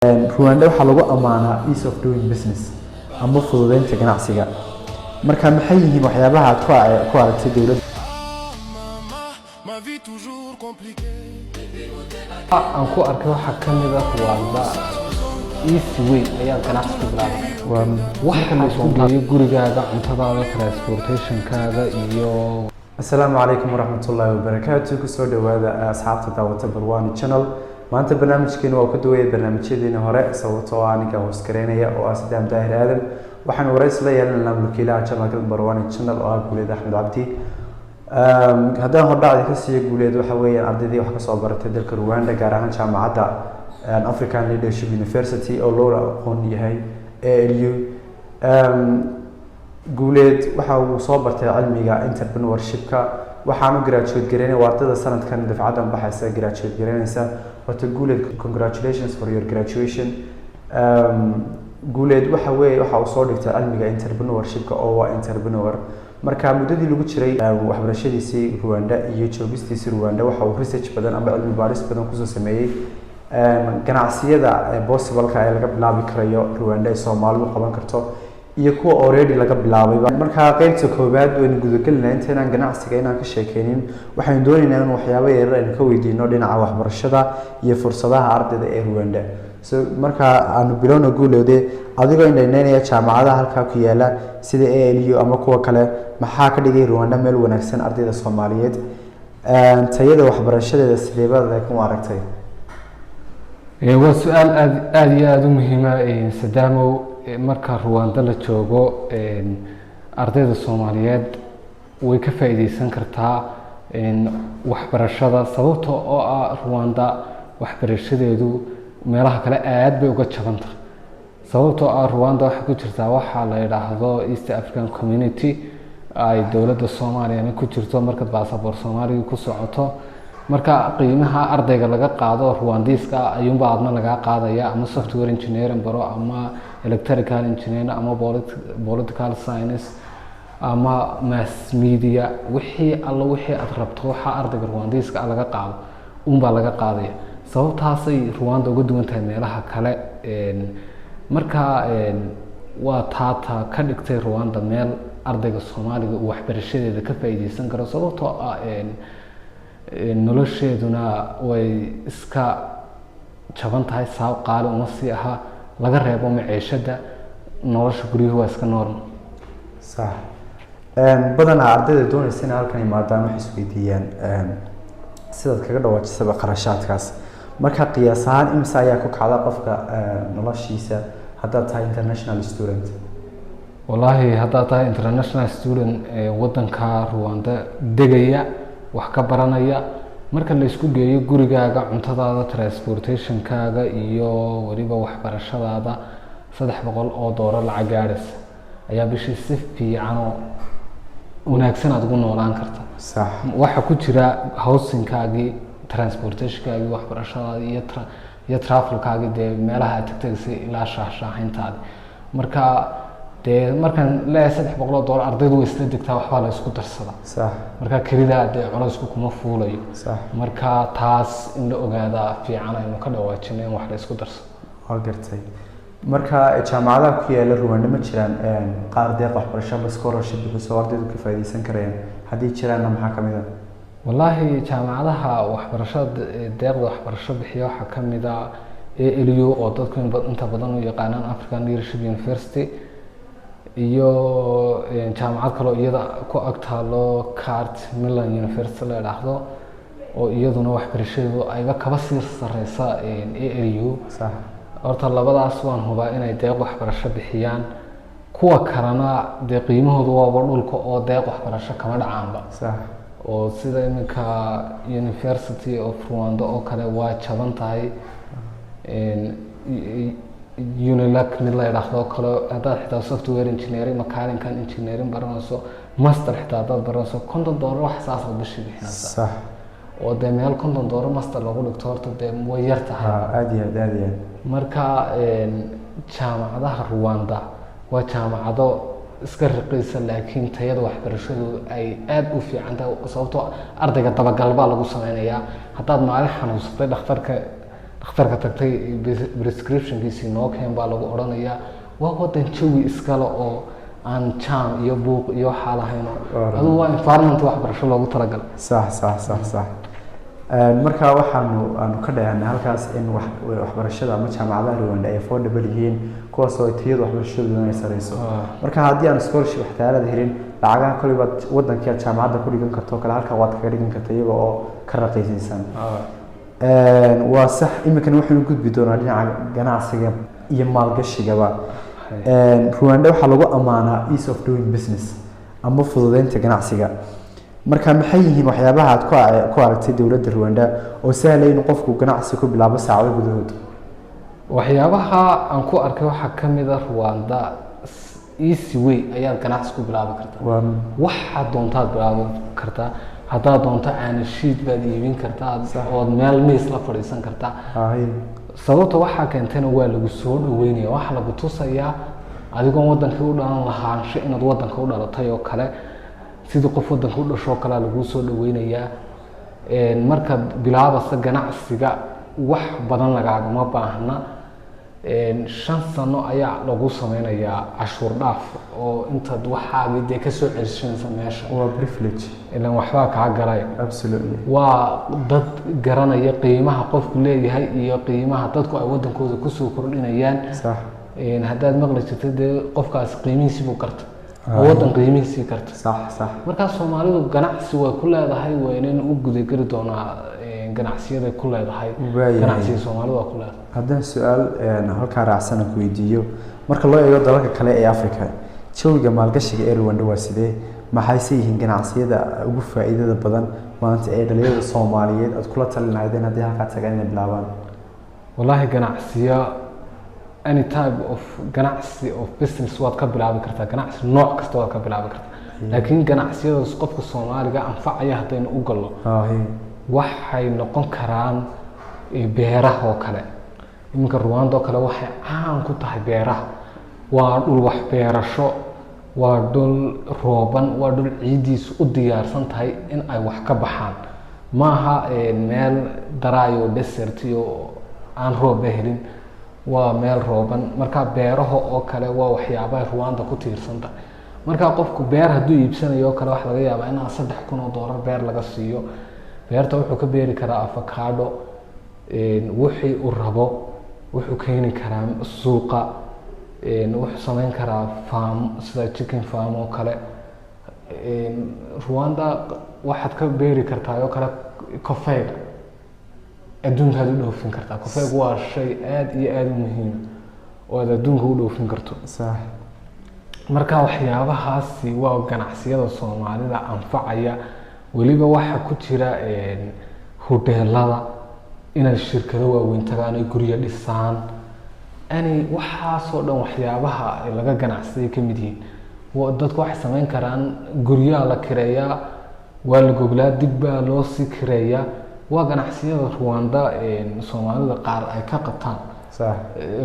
Rwanda waxaa lagu amaanaa ease of doing business ama fududeynta ganacsiga. Marka maxay yihiin waxyaabaha aad ku aragtay dawladda aan ku arkay waxa kamid ah Rwanda easy way ayaa ganacsi ku bilaabay. Waxa la isku geeyo gurigaaga, cuntadaada, transportation-kaaga iyo Assalaamu calaykum waraxmatullaahi wabarakaatuh. Kusoo dhawaada asxaabta daawata Barwani channel. maanta barnaamijkeenu waa ka duwaya barnaamijyadeena hore sababtoo ah aniga hoos gareynaya oo ah Sidaam Daahir Aadan. waxaan wareys la yeelanaynaa mulkiilaha channelka Barwani channel oo ah Guuleed Axmed Cabdi. haddaan hordhacda ka siiyo Guuleed waxa weeyaan ardaydii wax ka soo baratay dalka Rwanda gaar ahaan jaamacadda African Leadership University oo loo aqoon yahay ALU. Guuleed waxa uu soo bartay cilmiga entrepreneurship-ka waxaanu graduate gareynay ardayda sanadkan dafcadan baxaysa graduate gareynaysa. But Guuleed, congratulations for your graduation. Guuleed waxa uu soo dhigtay cilmiga entrepreneurship-ka oo waa entrepreneur. marka muddadii lagu jiray waxbarashadiisii Rwanda iyo joogistiisii Rwanda waxa uu research badan ama cilmi baaris badan ku soo sameeyay ganacsiyada possible-ka ee laga bilaabi karayo Rwanda ee Soomaalidu qaban karto iyo kuwa already laga bilaabay. marka qaybta koobaad waynu gudagalnaa intaan ganacsiga inaan ka sheekeynin waxaan doonaynaa in waxyaabo yar aan ka weydiino dhinaca waxbarashada iyo fursadaha ardayda ee Rwanda. marka aanu bilowno Guuleed adigoo indhaynaya jaamacadaha halka ku yaala sida ALU ama kuwa kale maxaa ka dhigay Rwanda meel wanaagsan ardayda Soomaaliyeed tayada waxbarashadeeda sidee baad ku aragtay? waa su'aal aad u muhiim ah Sadaamow. marka Rwanda la joogo ardayda Soomaaliyeed way ka faa'iideysan kartaa waxbarashada sababtoo oo ah Rwanda waxbarashadeedu meelaha kale aad bay uga jaban tahay. sababtoo ah Rwanda waxa ku jirta waxa la yiraahdo East African Community ay dawladda Soomaaliya ku jirto marka baasaboor Soomaaliya ku socoto marka qiimaha ardayga laga qaado Rwandiiska ayuunba aadna laga qaadaya ama software engineering baro ama electrical engineering ama political science ama mass media wixii aad rabto waxa ardayga Rwandiiska laga qaado uunba laga qaadaya. sababtaasay Rwanda uga duwan tahay meelaha kale marka waa taata ka dhigtay Rwanda meel ardayga Soomaaliga uu waxbarashadeeda ka faa'iideysan karo sababtoo ah nolosheeduna way iska jaban tahay saab qaali uma sii aha laga reebo maciishada nolosha guriga waa iska normal. sax badanaa ardayda doonaysa in halkan imaadaan wax isweydiiyaan sidaad kaga dhawaajisaba qarashaadkaas marka qiyaas ahaan imisa ayaa ku kacda qofka noloshiisa haddaad tahay international student? wallahi haddaad tahay international student wadanka Rwanda degaya wax ka baranaya marka la isku geeyo gurigaaga, cuntadaada, transportation-kaaga iyo waliba waxbarashadaada $300 lacag gaaraysa ayaa bishii si fiican oo wanaagsan aad ugu noolaan kartaa. sax waxa ku jira housing-kaagii, transportation-kaagii, waxbarashadaada iyo travel-kaagii dee meelaha aad tagtay ilaa shaaxintaada. marka dee markan leeyahay $300 ardaydu way isla degtaa waxba la isku darsada. sax marka kelida dee culaysku kuma fuulayo. sax marka taas in la ogaada fiican aynu ka dhawaajinay in wax la isku darsado. waa gartay. marka jaamacadaha ku yaala Rwanda ma jiraan qaar deeq waxbarasho ama scholarship bixiso ardaydu ka faa'iideysan karayaan haddii jiraanna maxaa kamid ah? wallahi jaamacadaha waxbarashada deeqda waxbarasho bixiya waxaa kamid ah ALU oo dadku inta badan u yaqaanaan African Leadership University iyo jaamacad kale oo iyada ku agtaalo Cartmillan University la yiraahdo oo iyaduna waxbarashadeedu ayba kaba sii sareysa ALU. sax horta labadaas waan hubaa inay deeq waxbarasho bixiyaan kuwa kalena dee qiimahoodu waa dhulka oo deeq waxbarasho kama dhacaanba. sax oo sida iminka University of Rwanda oo kale waa jaban tahay UNILAC mid la yiraahdo kale haddaad xitaa software engineering mechanical engineering baranayso master xitaa haddaad baranayso $50 wax saas oo bishii bixinaysa. sax oo dee meel $50 master lagu dhigto horta dee way yar tahay. aad iyo aad marka jaamacadaha Rwanda waa jaamacado iska raqiisa laakiin tayada waxbarashadu ay aad u fiican tahay sababtoo ardayga dabagal baa lagu sameynayaa haddaad maalin xanuunsatay dhakhtarka dhakhtarka tagtay prescriptionkiisii noo keen baa lagu odhanayaa waa wadan jawi iskale oo aan jam iyo buuq iyo waxaa lahayno aduu waa environment waxbarasho loogu talagalay. sax marka aanu ka dhahanay halkaas in waxbarashada ama jaamacadaha Rwanda ay affordable yihiin kuwaas oo tayada waxbarashadooda ay sareyso. marka haddii aan scholarship waxtaalada helin lacagaha kale baad wadanka jaamacadda ku dhigan karto kale halka waad kaga dhigan kartaa iyaga oo ka raqiisan. waa sax iminkana waxaanu gudbi doonaa dhinaca ganacsiga iyo maalgashigaba. Rwanda waxaa lagu amaanaa ease of doing business ama fududeynta ganacsiga. marka maxay yihiin waxyaabaha aad ku aragtay dawladda Rwanda oo sahlay in qofku ganacsi ku bilaabo saacado gudahood? waxyaabaha aan ku arkay waxaa ka mid ah Rwanda easy way ayaad ganacsi ku bilaabi kartaa. waxaad doontaad bilaabi kartaa. haddaad doonto aanashiid baad iibin kartaa ood meel miis la fadhiisan kartaa. sababta waxaa keentayna waa lagu soo dhaweynaya waxa lagu tusayaa adigoon wadankii u dhalan lahaansho inaad wadanka u dhalatay oo kale sidii qof wadanka u dhasho kale lagu soo dhaweynayaa. markaad bilaabaysa ganacsiga wax badan lagaagama baahna. 5 sano ayaa lagu sameynayaa cashuur dhaaf oo intaad waxaagii dee kasoo celishanaysa meesha. waa privilege ilaan waxbaa kaa galay. absolutely waa dad garanaya qiimaha qofku leeyahay iyo qiimaha dadku ay wadankooda kusoo kordhinayaan. sax haddaad maqli jirtay dee qofkaas qiimihiisii buu karta oo wadan qiimihiisii karta. sax markaa Soomaalidu ganacsi way ku leedahay waynan u gudageli doonaa ganacsiyada ku leedahay. ganacsiga Soomaalidu waa ku leedahay. haddaan su-aal halkaa raacsan ku weydiiyo marka loo eego dalalka kale ee Afrika jawiga maalgashiga ee Rwanda waa sidee? maxayse yihiin ganacsiyada ugu faa'iidada badan maanta ee dhalinyarada Soomaaliyeed aad kula talin lahaydeen haddii halkaa tagaan inay bilaabaan? wallahi ganacsiya any type of ganacsi of business waad ka bilaabi kartaa. ganacsi nooc kasta waad ka bilaabi kartaa. laakiin ganacsiyadaas qofka Soomaaliga anfacaya haddaynu u galno waxay noqon karaan beeraha oo kale. iminka Rwanda oo kale waxay caan ku tahay beeraha. waa dhul wax beerasho, waa dhul rooban, waa dhul ciidiisu u diyaarsan tahay in ay wax ka baxaan. maaha meel daraayo desert iyo aan roob helin. waa meel rooban. marka beeraha oo kale waa waxyaabaha Rwanda ku tiirsan tahay. marka qofku beer hadduu iibsanayo oo kale wax laga yaabaa in $3,000 beer laga siiyo. beerta wuxuu ka beeri karaa avocado wixii uu rabo wuxuu keeni karaa suuqa. wuxuu sameyn karaa farm sida chicken farm oo kale. Rwanda waxaad ka beeri kartaa oo kale kafeega adduunka aad u dhoofin kartaa. kafeegu waa shay aad iyo aad u muhiim oo aad adduunka u dhoofin karto. sax marka waxyaabahaasi waa ganacsiyada Soomaalida anfacaya. weliba waxa ku jira hoteelada inay shirkado waaweyn tagaan ay guryo dhisaan. waxaasoo dhan waxyaabaha laga ganacsaday ka mid yihiin. dadku waxay sameyn karaan guryaha la kireeyaa waa la goglaa dib baa loo sii kireeyaa. waa ganacsiyada Rwanda Soomaalida qaar ay ka qabtaan. sax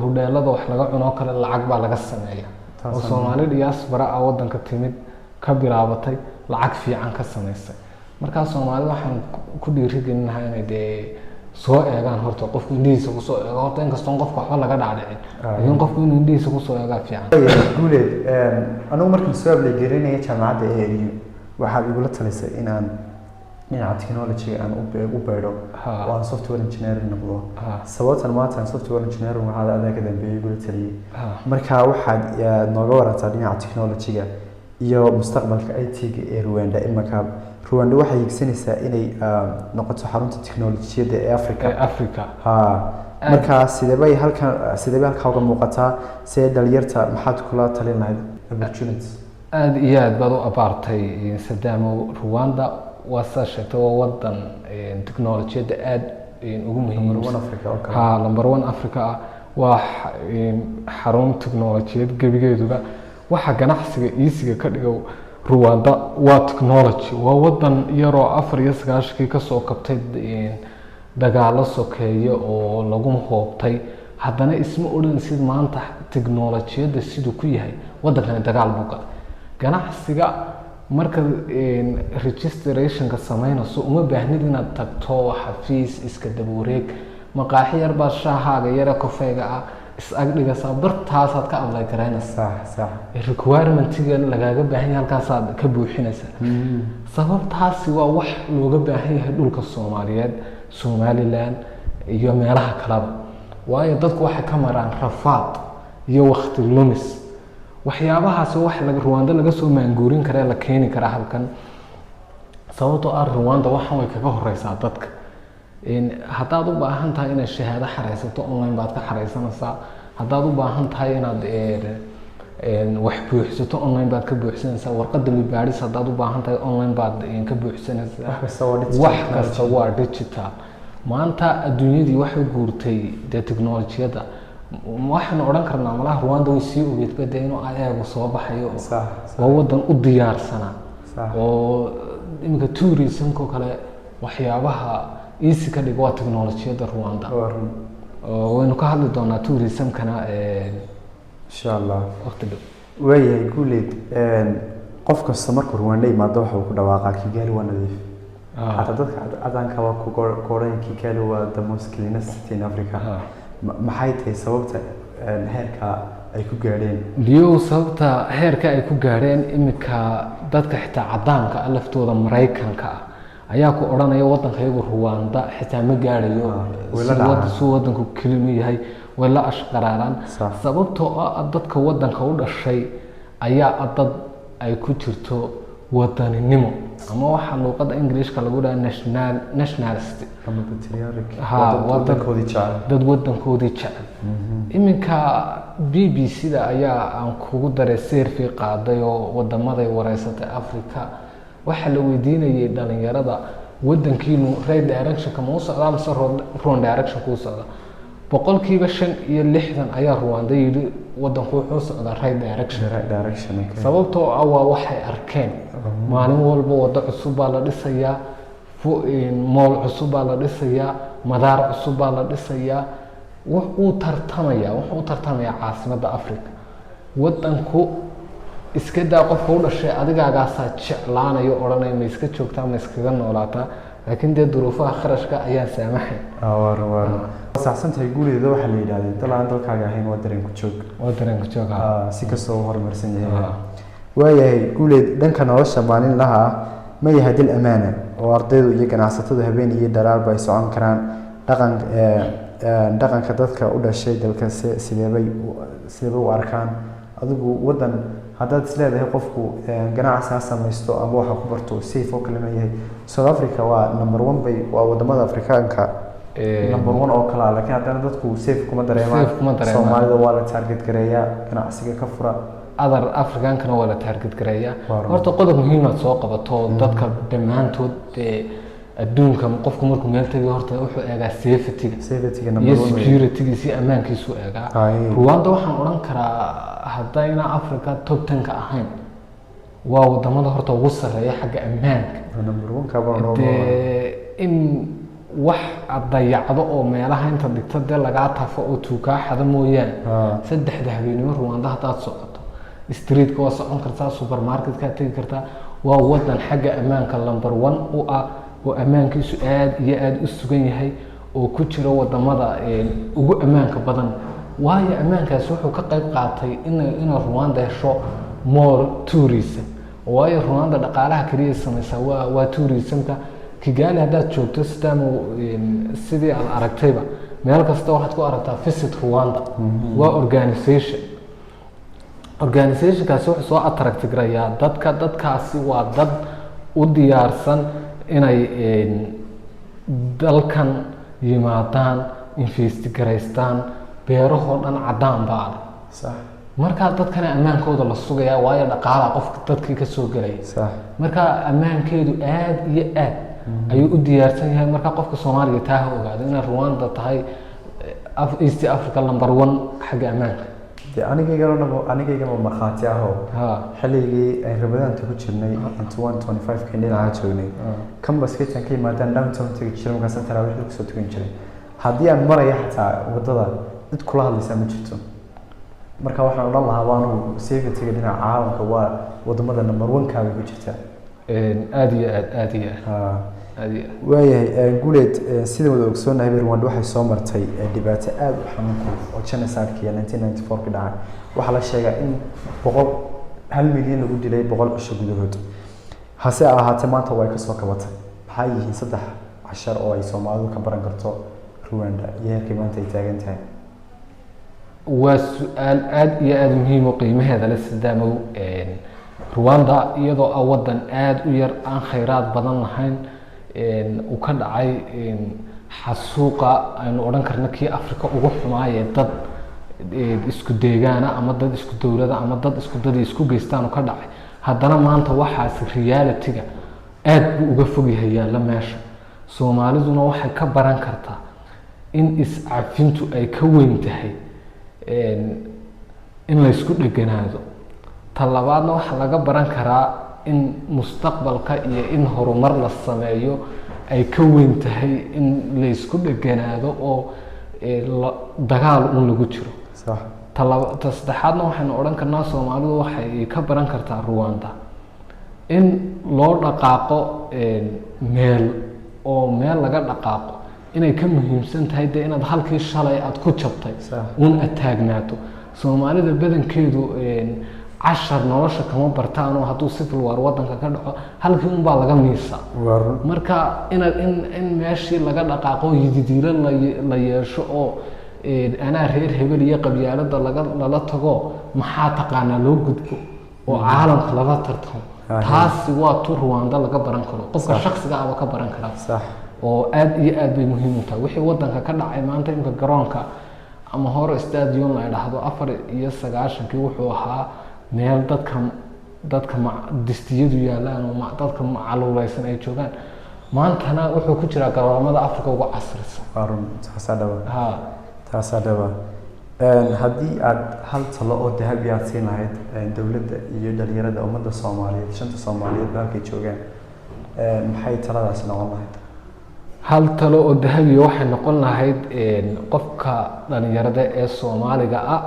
hoteelada wax laga cuno kale lacag baa laga sameeyaa oo Soomaali diaspora ah wadanka timid ka bilaabatay lacag fiican ka sameysay. marka Soomaalida waxaan ku dhiirigelinahay inay dee soo eegaan horta qofku indhihiisa ku soo eego horta inkastoo qofka waxba laga dhaadhicin laakiin qofku inuu indhihiisa ku soo eegaa fiican. guuleed anigu markaan soo ableegarinaya jaamacadda ALU waxaad igula talisay inaan dhinaca technology aan u beero oo aan software engineer noqdo. sababtan maanta software engineer waxaa aad ka dambeeyay igula taliyay. marka waxaad nooga warantaa dhinaca technology-ga iyo mustaqbalka IT-ga ee Rwanda. imanka Rwanda waxay higsanaysaa inay noqoto xarunta tiknoolajiyadda ee Afrika. marka sidee halka uga muuqataa see dhalinyarta maxaad kula talin lahayd opportunities? aad iyo aad baad u abaartay Sadaamo. Rwanda waa saa sheegtay waa wadan tiknoolajiyadda aad ugu muhiimsan. number 1 Africa waa xarun tiknoolajiyad gebigeeduba. waxa ganacsiga iisiga ka dhigo Rwanda waa technology. waa wadan yaroo 94 ka soo kabtay dagaalo sokeeyo oo lagu hoobtay. haddana isma odhanaysid maanta tiknoolajiyadda siduu ku yahay wadankani dagaal buu galay. ganacsiga marka registrationka sameynayso uma baahnid inaad tagto xafiis iska daba wareeg. maqaaxi yar baa shaahaaga yare kofeega ah is ag dhigaysaa bartaasaad ka apply garaynaysaa صح requirementiga lagaaga baahan yahay halkaasaad ka buuxinaysaa sababtaasi waa wax looga baahan yahay dhulka Soomaaliyeed Somaliland iyo meelaha kaleba waayo dadku waxay ka maraan rafaad iyo waqti lumis waxyaabahaas wax laga Rwanda laga soo maanguurin kara la keeni kara halkan sababtoo ah Rwanda waxan way kaga horeysaa dadka in hadaad u baahan tahay inaad shahaado xareysato online baad ka xareysanaysaa hadaad u baahan tahay inaad wax buuxisato online baad ka buuxsanaysaa warqadda baaris hadaad u baahan tahay online baad ka buuxsanaysaa wax kasta waa digital maanta adduunyadii waxay guurtay teknolojiyada waxaan oran karnaa malaha Rwanda way sii ogeyd baday inuu ayagu soo baxayo oo wadan u diyaarsana oo imika tourismko kale waxyaabaha easy ka dhigo teknolojiyada Rwanda oo waynu ka hadli doonaa tourismkana insha Allah waqti dhow waayay guuleed qof kasta markuu Rwanda yimaado waxa uu ku dhawaaqaa Kigali waa nadiif hata dadka adanka waa ku qoran Kigali waa the most cleanest city in Africa maxay tahay sababta heerka ay ku gaareen diyo sababta heerka ay ku gaareen imika dadka xitaa cadaanka laftooda Mareykanka ayaa ku oranaya wadankayagu Rwanda xitaa ma gaarayo wadanku kelimo yahay wala ashqaraaran sababtoo ah dadka wadanka u dhashay ayaa dad ay ku jirto wadaninimo ama waxa luqada Ingiriiska lagu dhahaa nationalist ama patriotic wadankoodii jecel dad wadankoodii jecel iminka BBC-da ayaa aan kugu daray survey qaaday oo wadamada wareysatay Afrika waxa la weydiinayay dhalinyarada wadankiinu right direction ka ma socdaa mise wrong direction ku socda boqolkiiba 65 ayaa Rwanda yiri wadanku wuxuu socdaa right direction sababtoo ah waa waxay arkeen maalin walba wada cusub baa la dhisayaa mool cusub baa la dhisayaa madaar cusub baa la dhisayaa wuxuu tartamaya caasimadda Afrika wadanku iska daa qofka u dhashay adigaaga jeclaanayo oranay ma iska joogtaa ma iskaga noolaataa laakiin dee duruufaha kharashka ayaa saamaxay saxsantahay guuleeda waxa la yiraahdaa dalaan dalkaaga ahayn waa dareen ku joog si kastoo horumarsan yahay waayahay guuleed dhanka nolosha maalinlaha ma yahay dil amaana oo ardaydu iyo ganacsatada habeen iyo daraarba ay socon karaan dhaqanka dadka u dhashay dalka sideebay u arkaan adigu wadan haddaad isleedahay qofku ganacsi ha samaysto ama waxa ku barto safe oo kale ma yahay South Africa waa number 1 bay waa wadamada Afrikaanka number 1 oo kala laakiin haddana dadku safe kuma dareemaan Soomaalida waa la target gareeyaa ganacsiga ka fura other Afrikaankana waa la target gareeyaa horta qodob muhiim ah soo qabato dadka dhamaantood adduunka qofku markuu meel tago horta wuxuu eegaa safety-ga number 1 security-ga si amaankiisu eegaa Rwanda waxaan oran karaa haddayna Afrika top 10 ka ahayn waa wadamada horta ugu sareeya xagga amaanka number 1 ka baa in wax dayacdo oo meelaha inta dhigtada laga tafo oo tuukaaxada mooyaan saddexda habeenimo Rwanda hadaad socoto street ka socon kartaa supermarket ka tagi kartaa waa wadan xagga amaanka number 1 u ah oo amaankiisu aad iyo aad u sugan yahay oo ku jira wadamada ugu amaanka badan waayo amaankaas wuxuu ka qayb qaatay in Rwanda hesho more tourism waayo Rwanda dhaqaalaha kaliya samaysa waa tourismka Kigali hadaad joogto sidii aad aragtayba meel kasta waxaad ku aragtaa visit Rwanda waa organizationkaasi wuxuu soo attract gareeyaa dadkaasi waa dad u diyaarsan inay dalkan yimaadaan invest gareystaan beeraho dhan cadaan baa sax marka dadkana amaankooda la sugayaa waayo dhaqaalaha qofka dadkii ka soo galay sax marka amaankeedu aad iyo aad ayuu u diyaarsan yahay marka qofka Soomaaliya taa ogaado in Rwanda tahay East Africa number 1 xagga amaanka anigayga ma marxaati ah oo xilligii ay rabadaanta ku jirnay 2125 ka dhinaca joognay kambaska tan ka yimaadaan downtown tagi jiray markaas taraawix ku soo tukan jiray haddii aan maraya xataa wadada cid kula hadlaysa ma jirto marka waxaan odhan lahaa waanu safety-ga dhinaca caalamka waa wadamada number 1 ka ku jirta aad iyo aad waayahay guuleed sida wada ogsoonahay Rwanda waxay soo martay dhibaato aad u xanuun oo genocide-kii 1994 ka dhacay waxaa la sheegaa in 1 milyan lagu dilay 100 cisho gudahood hase ahaatee maanta way ka soo kabatay maxay yihiin 3 cashar oo ay Soomaalidu ka baran karto Rwanda iyo heerkii maanta ay taagan tahay waa su'aal aad iyo aad muhiim u qiimaheeda la sidaamow Rwanda iyadoo ah wadan aad u yar aan khayraad badan lahayn uu ka dhacay xasuuqa aynu odhan karno kii Afrika ugu xumaayay dad isku deegaana ama dad isku dowlada ama dad isku isku geystaan oo ka dhacay haddana maanta waxaas reality-ga aad buu uga fog yahay yaalla meesha Soomaaliduna waxay ka baran kartaa in is-cafintu ay ka weyn tahay in la isku dheganaado talabaadna waxa laga baran karaa in mustaqbalka iyo in horumar la sameeyo ay ka weyn tahay in la isku dheganaado oo dagaal uu lagu jiro صح saddexaadna waxaynu odhan karnaa Soomaalidu waxay ka baran kartaa Rwanda in loo dhaqaaqo meel laga dhaqaaqo inay ka muhiimsan tahay inaad halkii shalay aad ku jabtay uun ataagnaato Soomaalida badankeedu cashar nolosha kama bartaan oo hadduu civil war wadanka ka dhaco halkii un baa laga miisa marka in meeshii laga dhaqaaqo yididiilo la yeesho oo anaa reer hebel iyo qabyaalada lala tago maxaa taqaanaa loo gudbo oo caalamka laga tartamo taasi waa tu Rwanda laga baran karo qofka shakhsiga ah ka baran kara صح oo aad iyo aad bay muhiim u tahay wixii wadanka ka dhacay maanta imka garoonka ama hore stadium la yiraahdo 94 wuxuu ahaa meel dadka distiyadu yaalaan oo dadka macaluulaysan ay joogaan maantana wuxuu ku jiraa garoomada Afrika ugu casrisan qarun taasadawa haddii aad hal talo oo dahab yaad siin lahayd dawladda iyo dhalinyarada ummadda Soomaaliyeed shanta Soomaaliyeed halkay joogaan maxay taladaas noqon lahayd hal talo oo dahabi waxay noqon lahayd qofka dhalinyarada ee Soomaaliga ah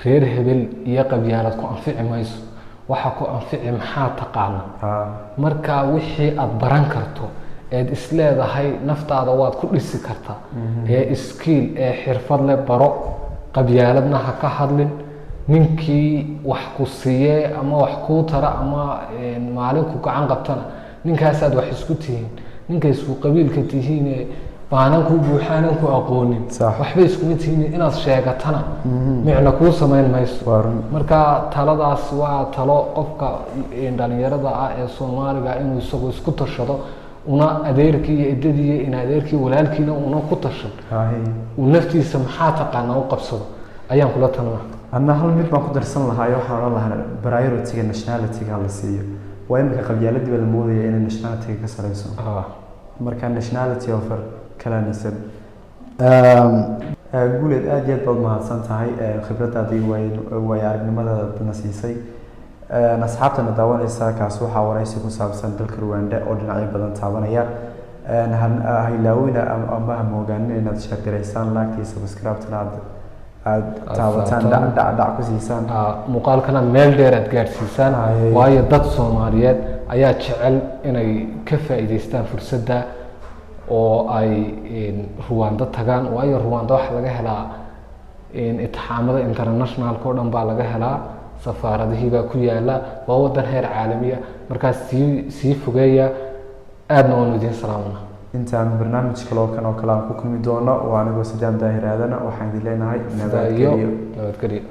reer hebel iyo qabyaalad ku anfici mayso waxa ku anfici maxaa taqaana marka wixii aad baran karto eed isleedahay naftaada waad ku dhisi kartaa ee skill ee xirfad leh baro qabyaaladna ha ka hadlin ninkii wax ku siiyay ama wax ku tara ama maalin ku gacan qabtana ninkaas aad wax isku tihiin ninka isku qabiilka tihiin baanan ku buuxaanan ku aqoonin waxba isku tihiin inaad sheegatana micna ku sameyn mayso marka taladaas waa talo qofka dhalinyarada ah ee Soomaaliga inuu isagu isku tashado una adeerkii iyo idadii in adeerkii walaalkiina una ku tashan uu naftiisa maxaa taqaana u qabsado ayaan kula talinayaa anna hal mid baan ku darsan lahaa waxaan oran lahaa priority-ga nationality-ga la siiyo waa in qabyaaladii wada moodaya in nationality-ga ka sareyso marka nationality offer kala nisan guuleed aad iyo aad baad mahadsan tahay khibradaadii way aragnimadaada badna siisay asxaabtana daawanaysa kaas waxaa waraysi ku saabsan dalka Rwanda oo dhinacyo badan taabanaya hilaawina ama moogaanina inaad sheekaraysaan like iyo subscribe-tana aad taabataan dhac ku siisaan muuqaalkana meel dheer aad gaarsiisaan waayo dad Soomaaliyeed ayaa jecel inay ka faa'iideystaan fursadda oo ay Rwanda tagaan waayo Rwanda waxa laga helaa itixaamada international oo dhan baa laga helaa safaaradaha baa ku yaala waa wadan heer caalami ah markaas si fogeeya aadna waan idin salaamna intaan barnaamij kale oo kala ku kulmi doono waa aniga Sadaam Daahir Aadana waxaan idin leenahay nabadgelyo